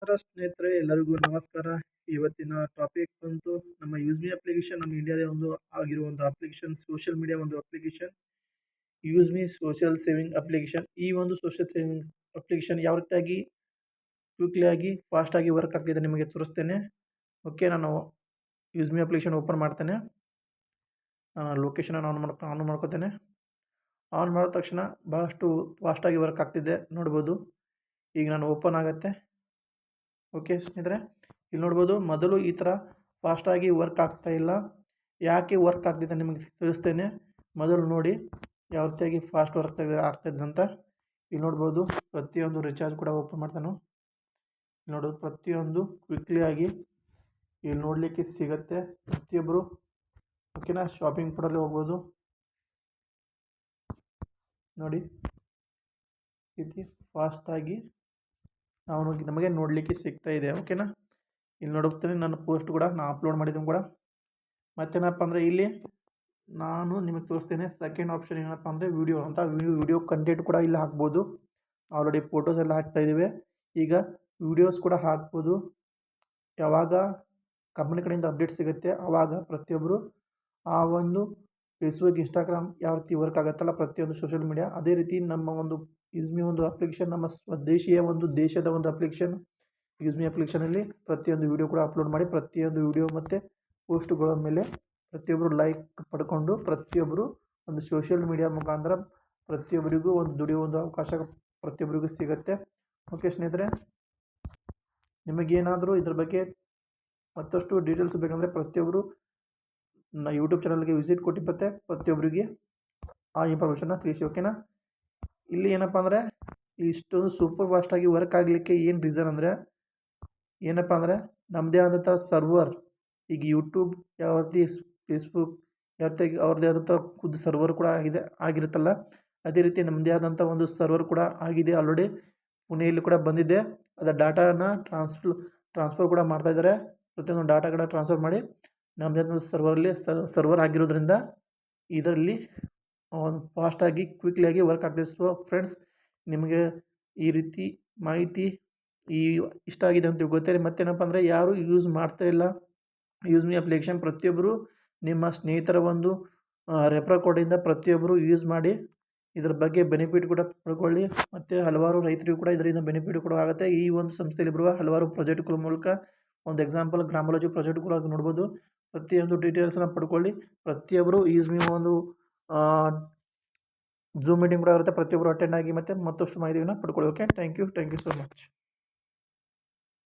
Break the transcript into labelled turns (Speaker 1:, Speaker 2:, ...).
Speaker 1: ನಮಸ್ಕಾರ ಸ್ನೇಹಿತರೆ, ಎಲ್ಲರಿಗೂ ನಮಸ್ಕಾರ. ಇವತ್ತಿನ ಟಾಪಿಕ್ ಬಂತು ನಮ್ಮ ಯೂಸ್ಮಿ ಅಪ್ಲಿಕೇಶನ್. ನಮ್ಮ ಇಂಡಿಯಾದ ಆಗಿರುವ ಒಂದು ಅಪ್ಲಿಕೇಶನ್, ಸೋಷಿಯಲ್ ಮೀಡಿಯಾ ಒಂದು ಅಪ್ಲಿಕೇಶನ್, ಯೂಸ್ಮಿ ಸೋಷಿಯಲ್ ಸೇವಿಂಗ್ ಅಪ್ಲಿಕೇಶನ್. ಈ ಒಂದು ಸೋಷಿಯಲ್ ಸೇವಿಂಗ್ ಅಪ್ಲಿಕೇಶನ್ ಯಾವ ರೀತಿಯಾಗಿ ಕ್ವಿಕ್ಲಿ ಆಗಿ ಫಾಸ್ಟ್ ಆಗಿ ವರ್ಕ್ ಆಗ್ತಿದೆ ನಿಮಗೆ ತೋರಿಸ್ತೇನೆ. ಓಕೆ, ನಾನು ಯೂಸ್ಮಿ ಅಪ್ಲಿಕೇಶನ್ ಓಪನ್ ಮಾಡ್ತೇನೆ. ಲೊಕೇಶನ್ ಆನ್ ಮಾಡ್ಕೋತೇನೆ. ಆನ್ ಮಾಡಿದ ತಕ್ಷಣ ಬಹಳಷ್ಟು ಫಾಸ್ಟಾಗಿ ವರ್ಕ್ ಆಗ್ತಿದೆ ನೋಡ್ಬೋದು. ಈಗ ನಾನು ಓಪನ್ ಆಗುತ್ತೆ. ಓಕೆ ಸ್ನೇಹಿತರೆ, ಇಲ್ಲಿ ನೋಡ್ಬೋದು ಮೊದಲು ಈ ಥರ ಫಾಸ್ಟಾಗಿ ವರ್ಕ್ ಆಗ್ತಾ ಇಲ್ಲ. ಯಾಕೆ ವರ್ಕ್ ಆಗ್ತಿದೆ ನಿಮಗೆ ತಿಳಿಸ್ತೇನೆ. ಮೊದಲು ನೋಡಿ ಯಾವ ರೀತಿಯಾಗಿ ಫಾಸ್ಟ್ ವರ್ಕ್ ಆಗ್ತಾಯಿದೆ ಅಂತ. ಇಲ್ಲಿ ನೋಡ್ಬೋದು ಪ್ರತಿಯೊಂದು ರಿಚಾರ್ಜ್ ಕೂಡ ಓಪನ್ ಮಾಡ್ತಾನೆ. ಇಲ್ಲಿ ನೋಡೋದು ಪ್ರತಿಯೊಂದು ಕ್ವಿಕ್ಲಿ ಆಗಿ ಇಲ್ಲಿ ನೋಡಲಿಕ್ಕೆ ಸಿಗುತ್ತೆ ಪ್ರತಿಯೊಬ್ಬರು. ಓಕೆನಾ, ಶಾಪಿಂಗ್ ಪಡಲ್ಲಿ ಹೋಗ್ಬೋದು ನೋಡಿ. ರೀತಿ ಫಾಸ್ಟಾಗಿ ನಮಗೆ ನೋಡಲಿಕ್ಕೆ ಸಿಗ್ತಾ ಇದೆ. ಓಕೆನಾ, ಇಲ್ಲಿ ನೋಡುತ್ತೇನೆ ನನ್ನ ಪೋಸ್ಟ್ ಕೂಡ ನಾನು ಅಪ್ಲೋಡ್ ಮಾಡಿದ್ದೀನಿ ಕೂಡ. ಮತ್ತೇನಪ್ಪ ಅಂದರೆ ಇಲ್ಲಿ ನಾನು ನಿಮಗೆ ತೋರಿಸ್ತೇನೆ. ಸೆಕೆಂಡ್ ಆಪ್ಷನ್ ಏನಪ್ಪ ಅಂದರೆ ವಿಡಿಯೋ ಅಂತ. ವಿಡಿಯೋ ಕಂಟೆಂಟ್ ಕೂಡ ಇಲ್ಲಿ ಹಾಕ್ಬೋದು. ಆಲ್ರೆಡಿ ಫೋಟೋಸ್ ಎಲ್ಲ ಹಾಕ್ತಾ ಇದ್ದೀವಿ. ಈಗ ವಿಡಿಯೋಸ್ ಕೂಡ ಹಾಕ್ಬೋದು. ಯಾವಾಗ ಕಂಪ್ನಿ ಕಡೆಯಿಂದ ಅಪ್ಡೇಟ್ ಸಿಗುತ್ತೆ ಆವಾಗ ಪ್ರತಿಯೊಬ್ಬರು ಆ ಒಂದು ಫೇಸ್ಬುಕ್, ಇನ್ಸ್ಟಾಗ್ರಾಮ್ ಯಾವ ರೀತಿ ವರ್ಕ್ ಆಗುತ್ತಲ್ಲ ಪ್ರತಿಯೊಂದು ಸೋಷಿಯಲ್ ಮೀಡಿಯಾ, ಅದೇ ರೀತಿ ನಮ್ಮ ಒಂದು ಯೂಸ್ಮಿ ಒಂದು ಅಪ್ಲಿಕೇಶನ್, ನಮ್ಮ ಸ್ವದೇಶೀಯ ಒಂದು ದೇಶದ ಒಂದು ಅಪ್ಲಿಕೇಶನ್ ಯೂಸ್ಮಿ ಅಪ್ಲಿಕೇಶನಲ್ಲಿ ಪ್ರತಿಯೊಂದು ವಿಡಿಯೋ ಕೂಡ ಅಪ್ಲೋಡ್ ಮಾಡಿ ಪ್ರತಿಯೊಂದು ವಿಡಿಯೋ ಮತ್ತು ಪೋಸ್ಟ್ಗಳ ಮೇಲೆ ಪ್ರತಿಯೊಬ್ಬರು ಲೈಕ್ ಪಡ್ಕೊಂಡು ಪ್ರತಿಯೊಬ್ಬರು ಒಂದು ಸೋಷಿಯಲ್ ಮೀಡಿಯಾ ಮುಖಾಂತರ ಪ್ರತಿಯೊಬ್ಬರಿಗೂ ಒಂದು ದುಡಿಯೋ ಒಂದು ಅವಕಾಶ ಪ್ರತಿಯೊಬ್ಬರಿಗೂ ಸಿಗುತ್ತೆ. ಓಕೆ ಸ್ನೇಹಿತರೆ, ನಿಮಗೇನಾದರೂ ಇದ್ರ ಬಗ್ಗೆ ಮತ್ತಷ್ಟು ಡೀಟೇಲ್ಸ್ ಬೇಕಂದರೆ ಪ್ರತಿಯೊಬ್ಬರು ಯೂಟ್ಯೂಬ್ ಚಾನಲ್ಗೆ ವಿಸಿಟ್ ಕೊಟ್ಟು ಮತ್ತೆ ಪ್ರತಿಯೊಬ್ಬರಿಗೆ ಆ ಇನ್ಫಾರ್ಮೇಷನ್ನ ತಿಳಿಸಿ. ಓಕೆನಾ, ಇಲ್ಲಿ ಏನಪ್ಪ ಅಂದರೆ ಇಷ್ಟೊಂದು ಸೂಪರ್ ಫಾಸ್ಟಾಗಿ ವರ್ಕ್ ಆಗಲಿಕ್ಕೆ ಏನು ರೀಸನ್ ಅಂದರೆ ಏನಪ್ಪ ಅಂದರೆ ನಮ್ಮದೇ ಆದಂಥ ಸರ್ವರ್. ಈಗ ಯೂಟ್ಯೂಬ್ ಯಾವ ರೀತಿ, ಫೇಸ್ಬುಕ್ ಯಾವ ರೀತಿ ಅವ್ರದ್ದೇ ಆದಂಥ ಖುದ್ದು ಸರ್ವರ್ ಕೂಡ ಆಗಿರುತ್ತಲ್ಲ, ಅದೇ ರೀತಿ ನಮ್ಮದೇ ಆದಂಥ ಒಂದು ಸರ್ವರ್ ಕೂಡ ಆಗಿದೆ. ಆಲ್ರೆಡಿ ಪುಣೆಯಲ್ಲಿ ಕೂಡ ಬಂದಿದೆ. ಅದರ ಡಾಟಾನ ಟ್ರಾನ್ಸ್ಫರ್ ಕೂಡ ಮಾಡ್ತಾಯಿದ್ದಾರೆ. ಪ್ರತಿಯೊಂದು ಡಾಟಾ ಕೂಡ ಟ್ರಾನ್ಸ್ಫರ್ ಮಾಡಿ ನಮ್ಮದೇ ಆದ ಸರ್ವರ್ ಆಗಿರೋದ್ರಿಂದ ಇದರಲ್ಲಿ ಫಾಸ್ಟಾಗಿ ಕ್ವಿಕ್ಲಿಯಾಗಿ ವರ್ಕ್ ಆಗ್ತಿದೆ. ಸೊ ಫ್ರೆಂಡ್ಸ್, ನಿಮಗೆ ಈ ರೀತಿ ಮಾಹಿತಿ ಇಷ್ಟ ಆಗಿದೆ ಅಂತ ಗೊತ್ತೇನೆ. ಮತ್ತೇನಪ್ಪ ಅಂದರೆ ಯಾರು ಯೂಸ್ ಮಾಡ್ತಾ ಇಲ್ಲ ಯೂಸ್ಮಿ ಅಪ್ಲಿಕೇಶನ್, ಪ್ರತಿಯೊಬ್ಬರು ನಿಮ್ಮ ಸ್ನೇಹಿತರ ಒಂದು ರೆಫರ್ ಕೋಡಿಂದ ಪ್ರತಿಯೊಬ್ಬರು ಯೂಸ್ ಮಾಡಿ ಇದರ ಬಗ್ಗೆ ಬೆನಿಫಿಟ್ ಕೂಡ ಪಡ್ಕೊಳ್ಳಿ. ಮತ್ತು ಹಲವಾರು ರೈತರಿಗೂ ಕೂಡ ಇದರಿಂದ ಬೆನಿಫಿಟ್ ಕೂಡ ಆಗುತ್ತೆ. ಈ ಒಂದು ಸಂಸ್ಥೆಯಲ್ಲಿ ಬರುವ ಹಲವಾರು ಪ್ರಾಜೆಕ್ಟ್ಗಳ ಮೂಲಕ ಒಂದು ಎಕ್ಸಾಂಪಲ್ ಗ್ರಾಮಾಲಜಿ ಪ್ರಾಜೆಕ್ಟ್ ಕೂಡ ನೋಡ್ಬೋದು. ಪ್ರತಿಯೊಂದು ಡೀಟೇಲ್ಸನ್ನ ಪಡ್ಕೊಳ್ಳಿ. ಪ್ರತಿಯೊಬ್ಬರು ಯೂಸ್ಮಿ ಒಂದು ಝೂಮ್ ಮೀಟಿಂಗ್ ಕೂಡ ಇರುತ್ತೆ. ಪ್ರತಿಯೊಬ್ಬರು ಅಟೆಂಡ್ ಆಗಿ ಮತ್ತು ಮತ್ತಷ್ಟು ಮಾಹಿತಿಯನ್ನು ಪಡ್ಕೊಳ್ಳಿ. Okay, thank you so much.